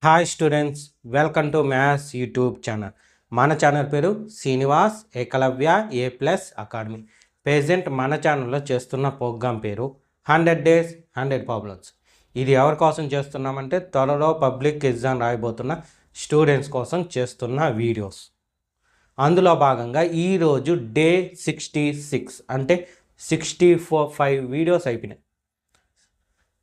Hi students, welcome to maths YouTube channel. మన channel పేరు శ్రీనివాస్ ఏకలవ్య ఏ plus academy. Present మన ఛానల్లో చేస్తున్న ప్రోగ్రామ్ పేరు 100 days 100 problems. ఇది ఎవరి కోసం చేస్తున్నామంటే త్వరలో పబ్లిక్ ఎగ్జామ్ రాయబోతున్న స్టూడెంట్స్ కోసం చేస్తున్న వీడియోస్. అందులో భాగంగా ఈరోజు డే 66 అంటే 65 వీడియోస్ అయిపోయినాయి.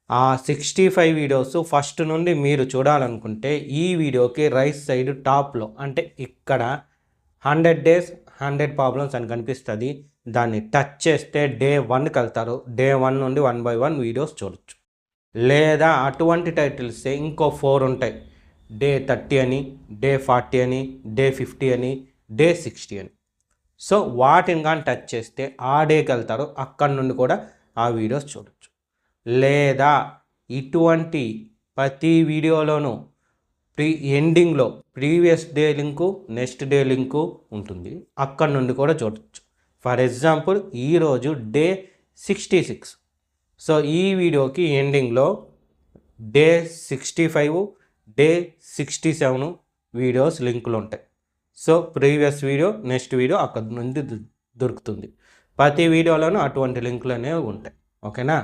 ఆ 65 వీడియోస్ ఫస్ట్ నుండి మీరు చూడాలనుకుంటే ఈ వీడియోకి రైట్ సైడ్ టాప్లో అంటే ఇక్కడ 100 days 100 problems అని కనిపిస్తుంది. దాన్ని టచ్ చేస్తే డే 1కి వెళ్తారు. డే 1 నుండి 1 by 1 వీడియోస్ చూడొచ్చు. లేదా అటువంటి టైటిల్స్ ఇంకో 4 ఉంటాయి. డే 30 అని, డే 40 అని, డే 50 అని, డే 60 అని. సో వాటిని కానీ టచ్ చేస్తే ఆ డేకి వెళ్తారు. అక్కడి నుండి కూడా ఆ వీడియోస్ చూడొచ్చు. లేదా ఇటువంటి ప్రతి వీడియోలోనూ ఎండింగ్లో previous day link, next day link ఉంటుంది. అక్కడి నుండి కూడా చూడవచ్చు. ఫర్ ఎగ్జాంపుల్ ఈరోజు డే 66. సో ఈ వీడియోకి ఎండింగ్లో డే 65, డే 67 వీడియోస్ లింకులు ఉంటాయి. So previous video, next video అక్కడ నుండి దొరుకుతుంది. ప్రతి వీడియోలోనూ అటువంటి లింకులు అనేవి ఉంటాయి. ఓకేనా?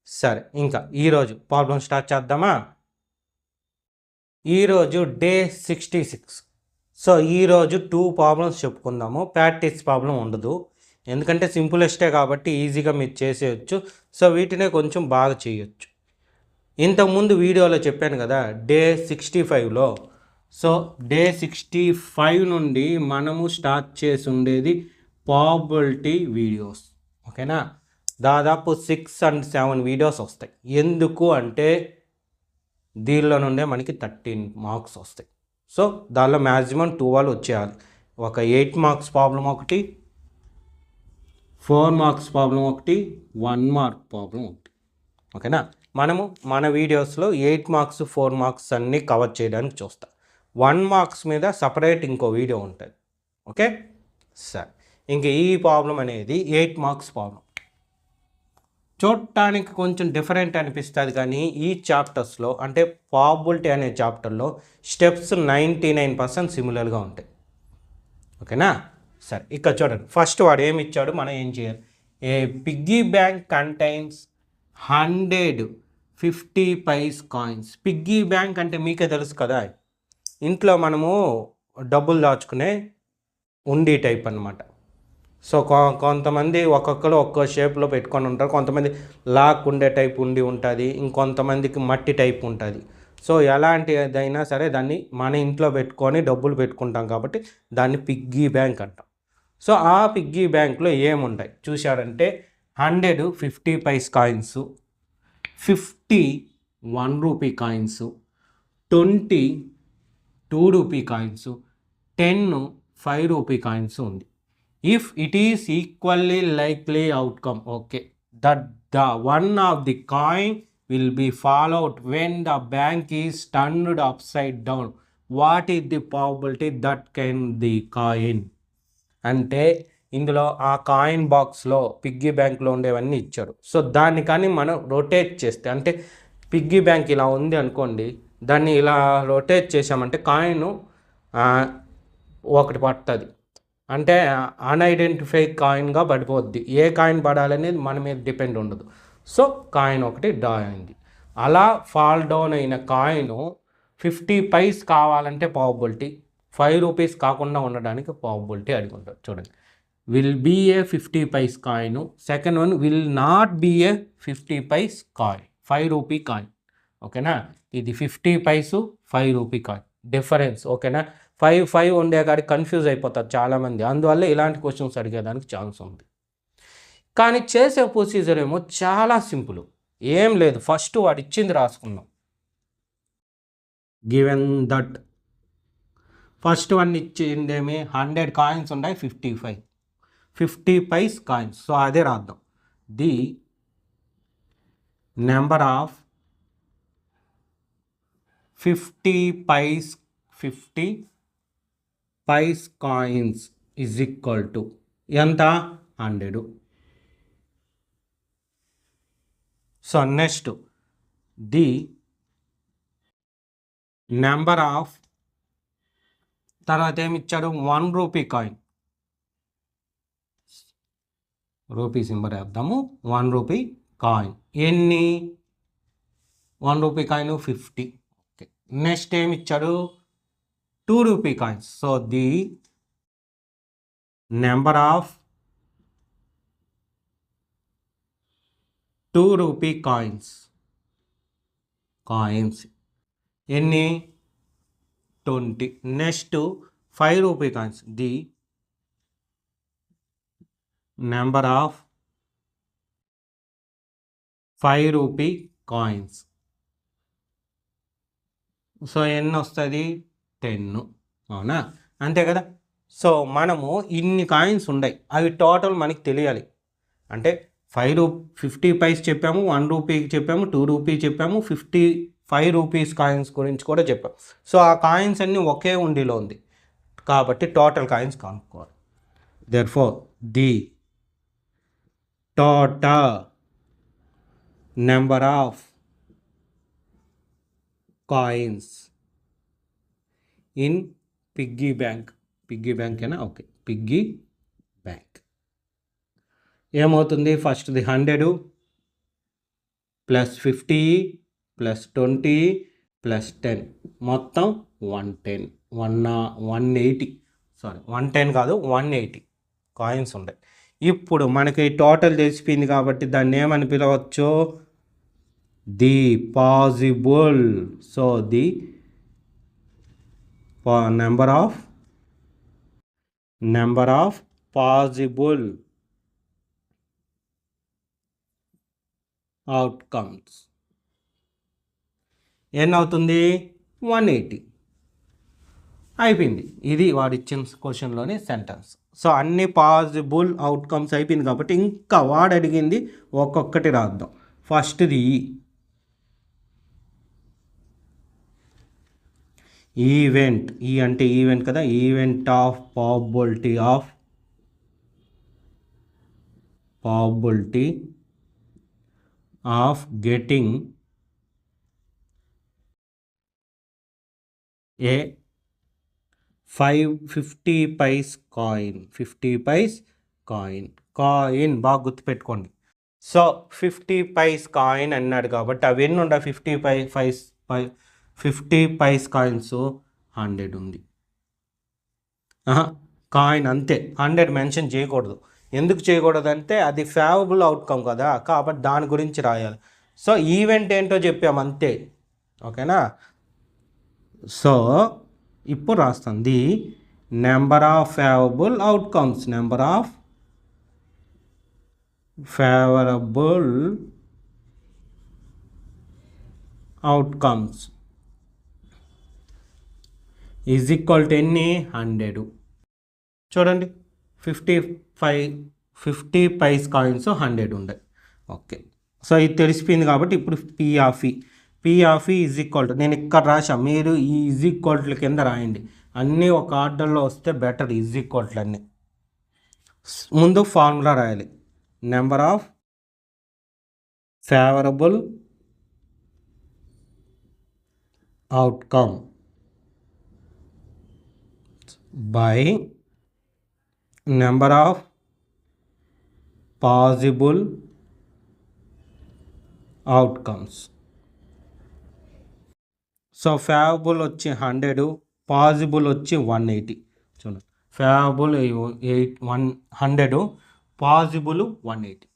సరే, ఇంకా ఈరోజు ప్రాబ్లం స్టార్ట్ చేద్దామా? ఈరోజు డే 66. సో ఈరోజు 2 ప్రాబ్లమ్స్ చెప్పుకుందాము. ప్రాక్టీస్ ప్రాబ్లం ఉండదు, ఎందుకంటే సింపులెస్టే కాబట్టి ఈజీగా మీరు చేసేయచ్చు. సో వీటినే కొంచెం బాగా చేయొచ్చు. ఇంతకుముందు వీడియోలో చెప్పాను కదా డే 65లో. సో డే 65 నుండి మనము స్టార్ట్ చేసి ఉండేది ప్రాబబిలిటీ వీడియోస్. ఓకేనా? దాదాపు 6 and 7 వీడియోస్ వస్తాయి. ఎందుకు అంటే దీనిలో నుండే మనకి 13 మార్క్స్ వస్తాయి. సో దానిలో మ్యాక్సిమం 12 వచ్చేయాలి. ఒక 8 మార్క్స్ ప్రాబ్లం ఒకటి, 4 మార్క్స్ ప్రాబ్లం ఒకటి, 1 మార్క్ ప్రాబ్లం ఒకటి. ఓకేనా? మనము మన వీడియోస్లో 8 మార్క్స్ 4 మార్క్స్ అన్నీ కవర్ చేయడానికి చూస్తాం. 1 మార్క్స్ మీద సపరేట్ ఇంకో వీడియో ఉంటుంది. ఓకే, సరే. ఇంక ఈ ప్రాబ్లం అనేది 8 మార్క్స్ ప్రాబ్లం. చూడటానికి కొంచెం డిఫరెంట్ అనిపిస్తుంది, కానీ ఈ చాప్టర్స్లో అంటే ప్రాబబిలిటీ అనే చాప్టర్లో స్టెప్స్ 99% సిమిలర్గా ఉంటాయి. ఓకేనా? సరే, ఇక్కడ చూడండి. ఫస్ట్ వాడు ఏమి ఇచ్చాడు, మనం ఏం చేయాలి? A piggy bank contains 150 paise coins. Piggy bank అంటే మీకే తెలుసు కదా, ఇంట్లో మనము డబ్బులు దాచుకునే ఉండి టైప్ అన్నమాట. సో కొంతమంది ఒక్కొక్కరు ఒక్కో షేప్లో పెట్టుకొని ఉంటారు. కొంతమంది లాక్ ఉండే టైప్ ఉండి ఉంటుంది, ఇంకొంతమందికి మట్టి టైప్ ఉంటుంది. సో ఎలాంటిదైనా సరే దాన్ని మన ఇంట్లో పెట్టుకొని డబ్బులు పెట్టుకుంటాం కాబట్టి దాన్ని పిగ్గీ బ్యాంక్ అంటాం. సో ఆ పిగ్గీ బ్యాంక్లో ఏముంటాయి చూశారంటే 150 paise coins, 50 1 rupee coins, 20 2 rupee coins, 10 5 rupee coins ఉంది. If it is equally likely outcome, okay, that the one of the coin will be fall out when the bank is turned upside down, what is the probability that can the coin? అంటే ఇందులో ఆ coin బాక్స్లో piggy బ్యాంక్లో ఉండేవన్నీ ఇచ్చాడు. So దాన్ని కానీ మనం rotate చేస్తే, అంటే పిగ్గీ బ్యాంక్ ఇలా ఉంది అనుకోండి, దాన్ని ఇలా రొటేట్ చేసామంటే కాయిన్ ఒకటి పడుతుంది. అంటే అన్ఐడెంటిఫైడ్ కాయిన్గా పడిపోద్ది. ఏ కాయిన్ పడాలనేది మన మీద డిపెండ్ ఉండదు. సో కాయిన్ ఒకటి డా అయింది. అలా ఫాల్ డౌన్ అయిన కాయిన్ 50 పైస్ కావాలంటే ప్రాబబిలిటీ, 5 రూపీస్ కాకుండా ఉండడానికి ప్రాబబిలిటీ అడిగి ఉంటుంది. చూడండి, will be a 50 paise coin. Second one will not be a 50 paise coin, 5 rupee coin. ఓకేనా? ఇది 50 పైసు 5 రూపీ కాయిన్ డిఫరెన్స్. ఓకేనా? 5 ఉండే కాడికి కన్ఫ్యూజ్ అయిపోతారు చాలామంది. అందువల్ల ఇలాంటి క్వశ్చన్స్ అడిగేదానికి ఛాన్స్ ఉంది. కానీ చేసే ప్రొసీజర్ ఏమో చాలా సింపుల్. ఏం లేదు, ఫస్ట్ వాడు ఇచ్చింది రాసుకుందాం. గివెన్ దట్ ఫస్ట్ వన్ ఇచ్చిందేమి 100 కాయిన్స్ ఉన్నాయి, 50 పైస్ కాయిన్స్. సో అదే రాద్దాం. The number of 50 paise coins is equal to ఎంత? 100. So next the number of, తర్వాత ఏమి ఇచ్చాడు, 1 రూపీ కాయిన్, రూపీ సింబల్ వేద్దాము, 1 రూపీ కాయిన్ ఎన్ని, 1 రూపీ కాయిన్ 50. ఓకే, నెక్స్ట్ ఏమి ఇచ్చాడు, 2 rupee coins. So the number of 2 rupee coins ఎన్ని, 20. Next 5 rupee coins, the number of 5 rupee coins. So ఎన్ని వస్తుంది, 10. అవునా, అంతే కదా. సో మనము ఇన్ని కాయిన్స్ ఉన్నాయి, అవి టోటల్ మనకి తెలియాలి. అంటే 50 పైస్ చెప్పాము, 1 రూపీకి చెప్పాము, 2 రూపీ చెప్పాము, 5 రూపీస్ కాయిన్స్ గురించి కూడా చెప్పాము. సో ఆ కాయిన్స్ అన్నీ ఒకే ఉండిలో ఉంది కాబట్టి టోటల్ కాయిన్స్ కనుక్కోవాలి. Therefore the total number of coins in piggy bank ఏనా, ఓకే, పిగ్గీ బ్యాంక్ ఏమవుతుంది, ఫస్ట్ది 100 ప్లస్ 50 ప్లస్ 20 ప్లస్ 10 మొత్తం 110, 180, సారీ 110 కాదు 180 కాయిన్స్ ఉంటాయి. ఇప్పుడు మనకి టోటల్ తెలిసిపోయింది కాబట్టి దాన్ని ఏమని పిలవచ్చు, the possible. So the number of possible outcomes ఎన్ని అవుతుంది, 180. అయిపోయింది, ఇది వాడు ఇచ్చిన క్వశ్చన్లోని సెంటెన్స్. సో అన్ని పాజిబుల్ అవుట్కమ్స్ అయిపోయింది కాబట్టి ఇంకా వాడు అడిగింది ఒక్కొక్కటి రాద్దాం. ఫస్ట్ది ఈవెంట్, ఈ అంటే ఈవెంట్ కదా, event of probability of getting a 50 paise coin బాగా గుర్తుపెట్టుకోండి. సో 50 పైస్ కాయిన్ అన్నాడు కాబట్టి అవి ఎన్ని ఉండ 50 పైస్ కాయిన్స్ 100 ఉంది. కాయిన్ అంతే, 100 మెన్షన్ చేయకూడదు. ఎందుకు చేయకూడదంటే అది ఫేవరబుల్ అవుట్కమ్ కదా, కాబట్టి దాని గురించి రాయాలి. సో ఈవెంట్ ఏంటో చెప్పాము అంతే, ఓకేనా. సో ఇప్పుడు రాస్తాను, the number of favourable outcomes, is equal to ఎన్ని, 100. చూడండి 50 పైస్ కాయిన్స్ 100 ఉన్నాయి. ఓకే, సో ఇది తెలిసిపోయింది కాబట్టి ఇప్పుడు పీ ఆఫ్ ఈ ఈజ్ ఈక్వల్ టు, నేను ఇక్కడ రాసా, మీరు ఈ ఈజ్ ఈక్వల్ కింద రాయండి. అన్నీ ఒక ఆర్డర్లో వస్తే బెటర్, ఈజ్ ఈక్వల్ అన్నీ. ముందు ఫార్ములా రాయాలి, number of favourable outcome by number of possible outcomes. So favourable వచ్చి 100, పాజిబుల్ వచ్చి 180. చూడండి, ఫేవరబుల్ 100, పాజిబుల్ 180.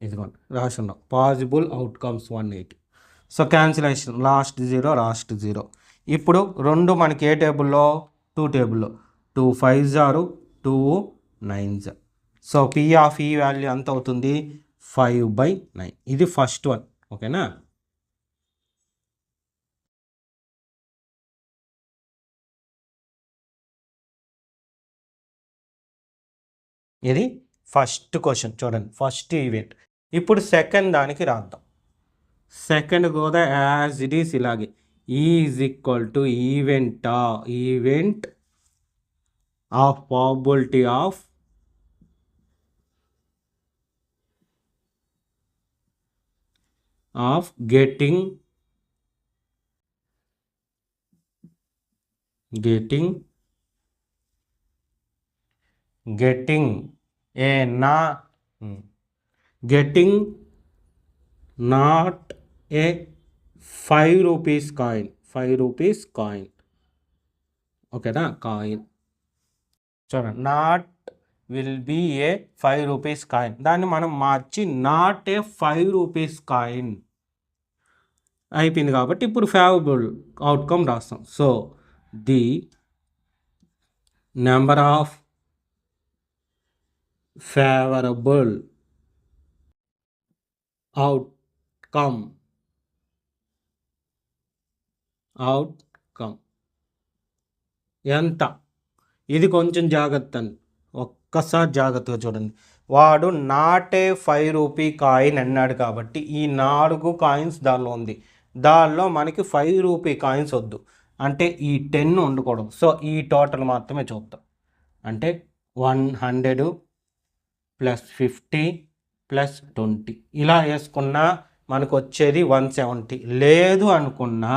ఇదిగోండి రాసి ఉన్నాం, possible outcomes 180. So cancellation, last zero. ఇప్పుడు రెండు మనకి ఏ టేబుల్లో, 2 టేబుల్లో, 2 5s 2 9s. So P of E value ఎంత అవుతుంది, 5/9. ఇది ఫస్ట్ వన్, ఓకేనా. ఇది ఫస్ట్ క్వశ్చన్, చూడండి ఫస్ట్ ఈవెంట్. ఇప్పుడు సెకండ్ దానికి రాద్దాం. సెకండ్ కూడా యాజ్ ఇట్ ఈస్ ఇలాగే, is equal to event of probability of getting getting a getting not a 5 rupees coin. ఓకేనా, కాయిన్ చూడండి, not will be a 5 rupees coin. దాన్ని మనం మార్చి నాట్ ఏ 5 రూపీస్ కాయిన్ అయిపోయింది. కాబట్టి ఇప్పుడు ఫేవరబుల్ అవుట్కమ్ రాస్తాం. So the number of favourable outcome ఎంత? ఇది కొంచెం జాగ్రత్త అండి, ఒక్కసారి జాగ్రత్తగా చూడండి. వాడు నాట్ ఏ 5 రూపీ కాయిన్ అన్నాడు కాబట్టి ఈ 4 కాయిన్స్ దానిలో ఉంది. దానిలో మనకి 5 రూపీ కాయిన్స్ వద్దు, అంటే ఈ 10 ఉండకూడదు. సో ఈ టోటల్ మాత్రమే చూద్దాం. అంటే 100 + 50 + 20 ఇలా వేసుకున్నా మనకు వచ్చేది 170. లేదు అనుకున్నా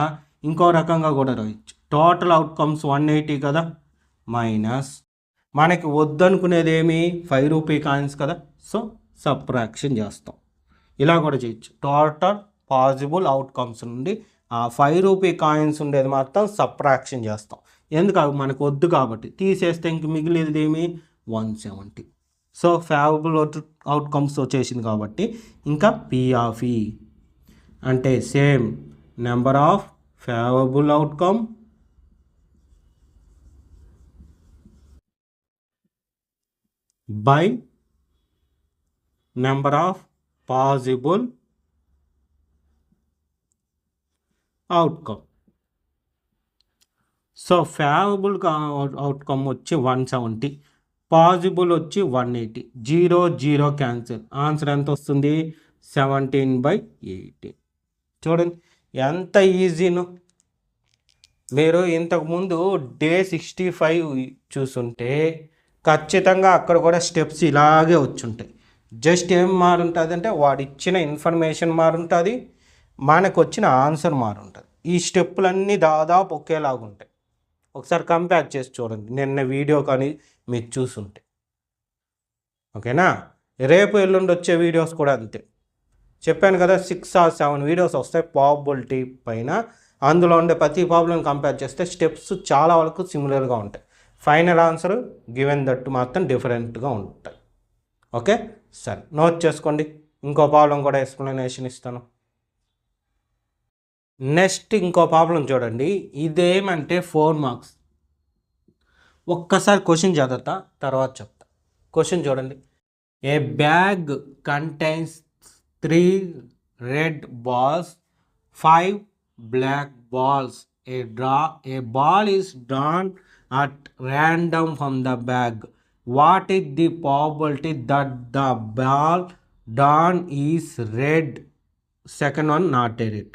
ఇంకో రకంగా కూడా రాయొచ్చు. టోటల్ అవుట్కమ్స్ 180 కదా, మైనస్ మనకి వద్దనుకునేది ఏమి 5 రూపీ కాయిన్స్ కదా, సో సబ్ట్రాక్షన్ చేస్తాం. ఇలా కూడా చేయొచ్చు. టోటల్ పాసిబుల్ అవుట్కమ్స్ నుండి ఆ 5 రూపీ కాయిన్స్ ఉండేది మాత్రం సబ్ట్రాక్షన్ చేస్తాం. ఎందుకు, అవి మనకు వద్దు కాబట్టి. తీసేస్తే ఇంక మిగిలినది ఏమి 170. సో ఫేవరబుల్ అవుట్కమ్స్ వచ్చేసింది కాబట్టి ఇంకా P అంటే same number of favourable outcome by number of possible outcome. So favourable outcome వచ్చి 170, పాసిబుల్ వచ్చి 180. 0 0 క్యాన్సిల్. ఆన్సర్ ఎంత వస్తుంది? 17/18. చూడండి ఎంత ఈజీను. మీరు ఇంతకుముందు డే 65 చూసుంటే ఖచ్చితంగా అక్కడ కూడా స్టెప్స్ ఇలాగే వచ్చుంటాయి. జస్ట్ ఏం మారుంటుంది అంటే వాడిచ్చిన ఇన్ఫర్మేషన్ మారుంటుంది, మనకు వచ్చిన ఆన్సర్ మారుంటుంది. ఈ స్టెప్పులన్నీ దాదాపు ఒకేలాగుంటాయి. ఒకసారి కంపేర్ చేసి చూడండి, నిన్న వీడియో కానీ మీరు చూసుంటే. ఓకేనా, రేపు ఎల్లుండి వచ్చే వీడియోస్ కూడా అంతే. చెప్పాను కదా 6 or 7 వీడియోస్ వస్తాయి ప్రాబబిలిటీ పైన. అందులో ఉండే ప్రతి ప్రాబ్లం కంపేర్ చేస్తే స్టెప్స్ చాలా వరకు సిమిలర్గా ఉంటాయి. ఫైనల్ ఆన్సర్ గివెన్ దట్ మాత్రం డిఫరెంట్గా ఉంటాయి. ఓకే, సరే నోట్ చేసుకోండి. ఇంకో ప్రాబ్లం కూడా ఎక్స్ప్లెనేషన్ ఇస్తాను. నెక్స్ట్ ఇంకో ప్రాబ్లం చూడండి. ఇదేమంటే 4 మార్క్స్. ఒక్కసారి క్వశ్చన్ చదువుతా, తర్వాత చెప్తా. క్వశ్చన్ చూడండి. A bag contains 3 red balls, 5 black balls. A ball is drawn at random from the bag. What is the probability that the ball drawn is red? Second one not a red.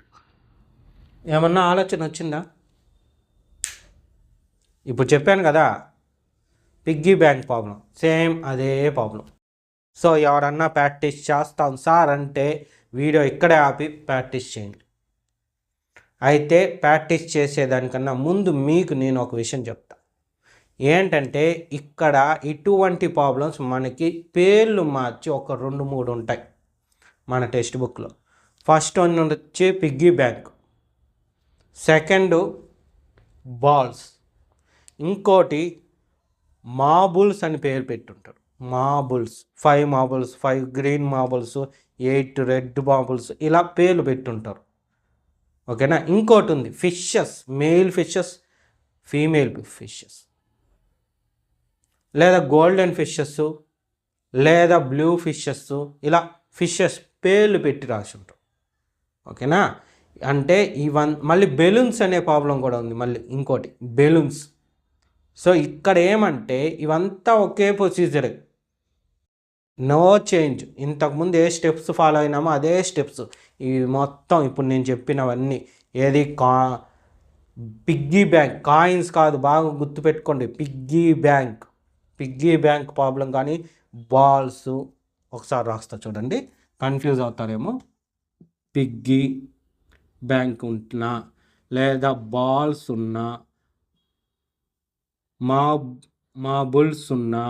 ఏమన్నా ఆలోచన వచ్చిందా? ఇప్పుడు చెప్పాను కదా piggy bank problem, same అదే problem. So ఎవరన్నా practice చేస్తాం sir అంటే వీడియో ఇక్కడే ఆపి ప్రాక్టీస్ చేయండి. అయితే ప్రాక్టీస్ చేసేదానికన్నా ముందు మీకు నేను ఒక విషయం చెప్తా. ఏంటంటే ఇక్కడ ఇటువంటి ప్రాబ్లమ్స్ మనకి పేర్లు మార్చి ఒక 2-3 ఉంటాయి మన టెక్స్ట్ బుక్లో. ఫస్ట్ వన్ వచ్చి పిగ్గీ బ్యాంక్, సెకండ్ బాల్స్, ఇంకోటి మార్బుల్స్ అని పేరు పెట్టుంటారు. Marbles, 5 marbles, 5 green marbles, 8 red marbles, ఇలా పేర్లు పెట్టుంటారు. ఓకేనా. ఇంకోటి ఉంది fishes, male fishes, female fishes, లేదా గోల్డెన్ ఫిషెస్, లేదా బ్లూ ఫిషెస్, ఇలా ఫిషెస్ పేర్లు పెట్టి రాసి ఉంటారు. ఓకేనా. అంటే మళ్ళీ బెలూన్స్ అనే ప్రాబ్లం కూడా ఉంది. మళ్ళీ ఇంకోటి బెలూన్స్. సో ఇక్కడ ఏమంటే ఇవంతా ఒకే ప్రొసీజరే, నో చేంజ్. ఇంతకుముందు ఏ స్టెప్స్ ఫాలో అయినామో అదే స్టెప్స్ ఇవి మొత్తం. ఇప్పుడు నేను చెప్పినవన్నీ ఏది పిగ్గీ బ్యాంక్, కాయిన్స్ కాదు, బాగా గుర్తుపెట్టుకోండి. పిగ్గీ బ్యాంక్ ప్రాబ్లం కానీ బాల్స్. ఒకసారి రాస్తా చూడండి, కన్ఫ్యూజ్ అవుతారేమో. పిగ్గీ బ్యాంక్ ఉంటున్నా లేదా బాల్స్ ఉన్నా మా మార్బుల్స్ ఉన్నా,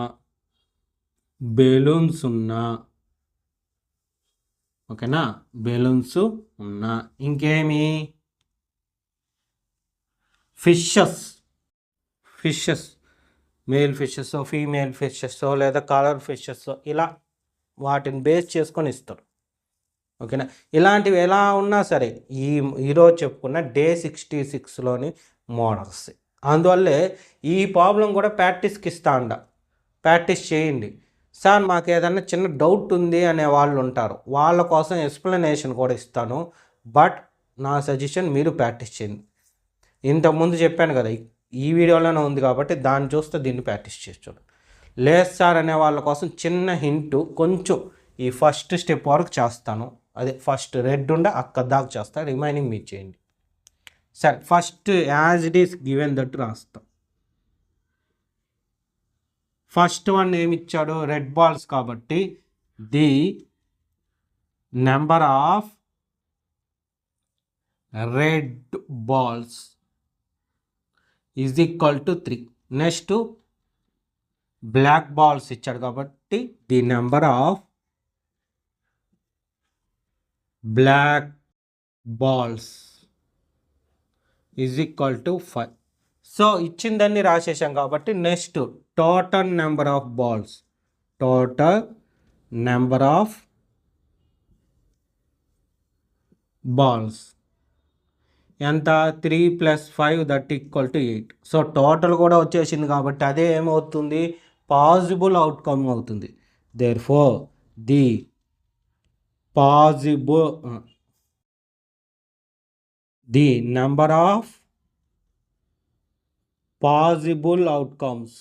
బెలూన్స్ ఉన్నా, ఓకేనా, బెలూన్స్ ఉన్నా, ఇంకేమి fishes male fishes, female fishes లేదా కలర్ ఫిషెస్, ఇలా వాటిని బేస్ చేసుకొని ఇస్తారు. ఓకేనా, ఇలాంటివి ఎలా ఉన్నా సరే ఈరోజు చెప్పుకున్న డే 66లోని మోడల్స్. అందువల్లే ఈ ప్రాబ్లం కూడా ప్రాక్టీస్కి ఇస్తా అండ, ప్రాక్టీస్ చేయండి సార్. మాకు ఏదైనా చిన్న డౌట్ ఉంది అనే వాళ్ళు ఉంటారు, వాళ్ళ కోసం ఎక్స్ప్లెనేషన్ కూడా ఇస్తాను. బట్ నా సజెషన్ మీరు ప్రాక్టీస్ చేయండి. ఇంతకుముందు చెప్పాను కదా, ఈ వీడియోలోనే ఉంది కాబట్టి దాన్ని చూస్తే దీన్ని ప్రాక్టీస్ చేసి లేదు సార్ అనే వాళ్ళ కోసం చిన్న హింటు, కొంచెం ఈ ఫస్ట్ స్టెప్ వరకు చేస్తాను. అదే ఫస్ట్ రెడ్ ఉండే అక్కడ దాకా చేస్తాను, రిమైనింగ్ మీరు చేయండి. సరే, first as it is given that రాస్తాం. ఫస్ట్ వన్ ఏమి ఇచ్చాడు, రెడ్ బాల్స్ కాబట్టి the number of red balls is equal to 3. Next black balls ఇచ్చాడు కాబట్టి the number of black balls is equal to 5. So ఇచ్చిందన్నీ రాసేసాం కాబట్టి next total number of balls, total number of balls ఎంత, 3 + 5 that equal to 8. So total కూడా వచ్చేసింది కాబట్టి అదే ఏమవుతుంది, పాజిబుల్ అవుట్కమ్ అవుతుంది. Therefore the number of possible outcomes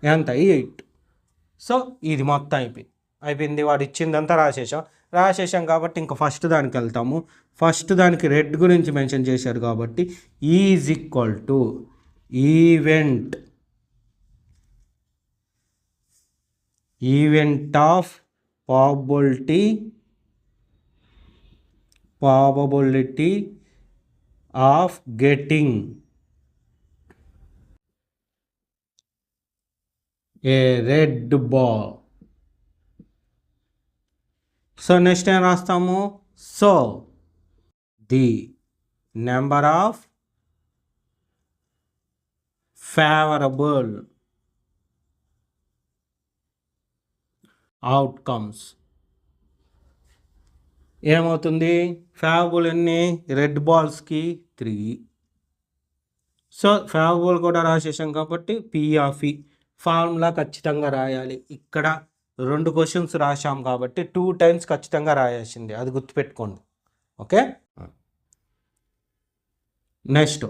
ఎంత, 8. సో ఇది మొత్తం అయిపోయింది. వాడు ఇచ్చిందంతా రాసేసాం కాబట్టి ఇంకా ఫస్ట్ దానికి వెళ్తాము. ఫస్ట్ దానికి రెడ్ గురించి మెన్షన్ చేశారు కాబట్టి is equal to event of probability of getting A red ball. So next ఏం రాస్తాము, so the number of favourable outcomes ఏమవుతుంది, ఫేవరబుల్ ఎన్ని, రెడ్ బాల్స్కి 3. సో ఫేవరబుల్ కూడా రాసేసాం కాబట్టి P ఫార్ములా ఖచ్చితంగా రాయాలి. ఇక్కడ 2 క్వశ్చన్స్ రాసాం కాబట్టి 2 times ఖచ్చితంగా రాయాల్సింది, అది గుర్తుపెట్టుకోండి. Okay, next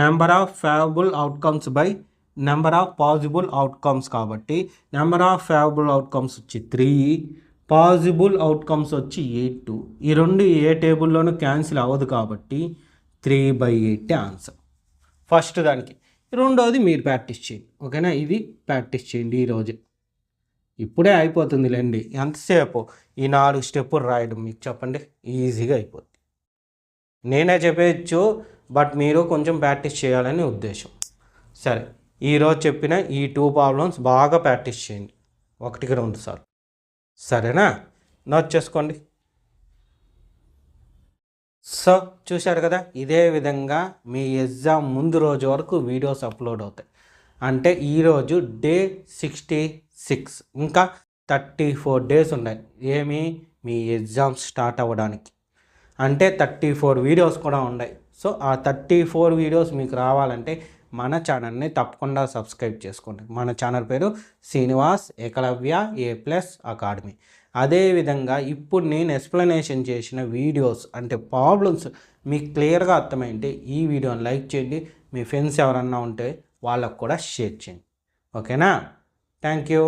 number of favourable outcomes by number of possible outcomes కాబట్టి నెంబర్ ఆఫ్ ఫేవరబుల్ అవుట్కమ్స్ వచ్చి 3, పాజిబుల్ అవుట్కమ్స్ వచ్చి 8. ఈ రెండు ఏ టేబుల్లోనూ క్యాన్సిల్ అవ్వదు కాబట్టి 3/8 ఆన్సర్ ఫస్ట్ దానికి. రెండోది మీరు ప్రాక్టీస్ చేయండి. ఓకేనా, ఇది ప్రాక్టీస్ చేయండి ఈరోజు. ఇప్పుడే అయిపోతుంది లేండి, ఎంతసేపు ఈ 4 స్టెప్పులు రాయడం మీకు చెప్పండి, ఈజీగా అయిపోద్ది. నేనే చెప్పేయచ్చు, బట్ మీరు కొంచెం ప్రాక్టీస్ చేయాలని ఉద్దేశం. సరే, ఈరోజు చెప్పిన ఈ 2 ప్రాబ్లమ్స్ బాగా ప్రాక్టీస్ చేయండి, 1కి 2 సార్లు. సరేనా, నోట్ చేసుకోండి. సో చూశారు కదా, ఇదే విధంగా మీ ఎగ్జామ్ ముందు రోజు వరకు వీడియోస్ అప్లోడ్ అవుతాయి. అంటే ఈరోజు డే 66, ఇంకా 34 days ఉన్నాయి ఏమి మీ ఎగ్జామ్స్ స్టార్ట్ అవ్వడానికి. అంటే 34 వీడియోస్ కూడా ఉన్నాయి. సో ఆ 34 వీడియోస్ మీకు రావాలంటే మన ఛానల్ని తప్పకుండా సబ్స్క్రైబ్ చేసుకోండి. మన ఛానల్ పేరు శ్రీనివాస్ ఏకలవ్య A+ అకాడమీ. అదేవిధంగా ఇప్పుడు నేను ఎక్స్ప్లెనేషన్ చేసిన వీడియోస్ అంటే ప్రాబ్లమ్స్ మీకు క్లియర్గా అర్థమైంటే ఈ వీడియోని లైక్ చేయండి, మీ ఫ్రెండ్స్ ఎవరన్నా ఉంటే వాళ్ళకు కూడా షేర్ చేయండి. ఓకేనా, థ్యాంక్ యూ.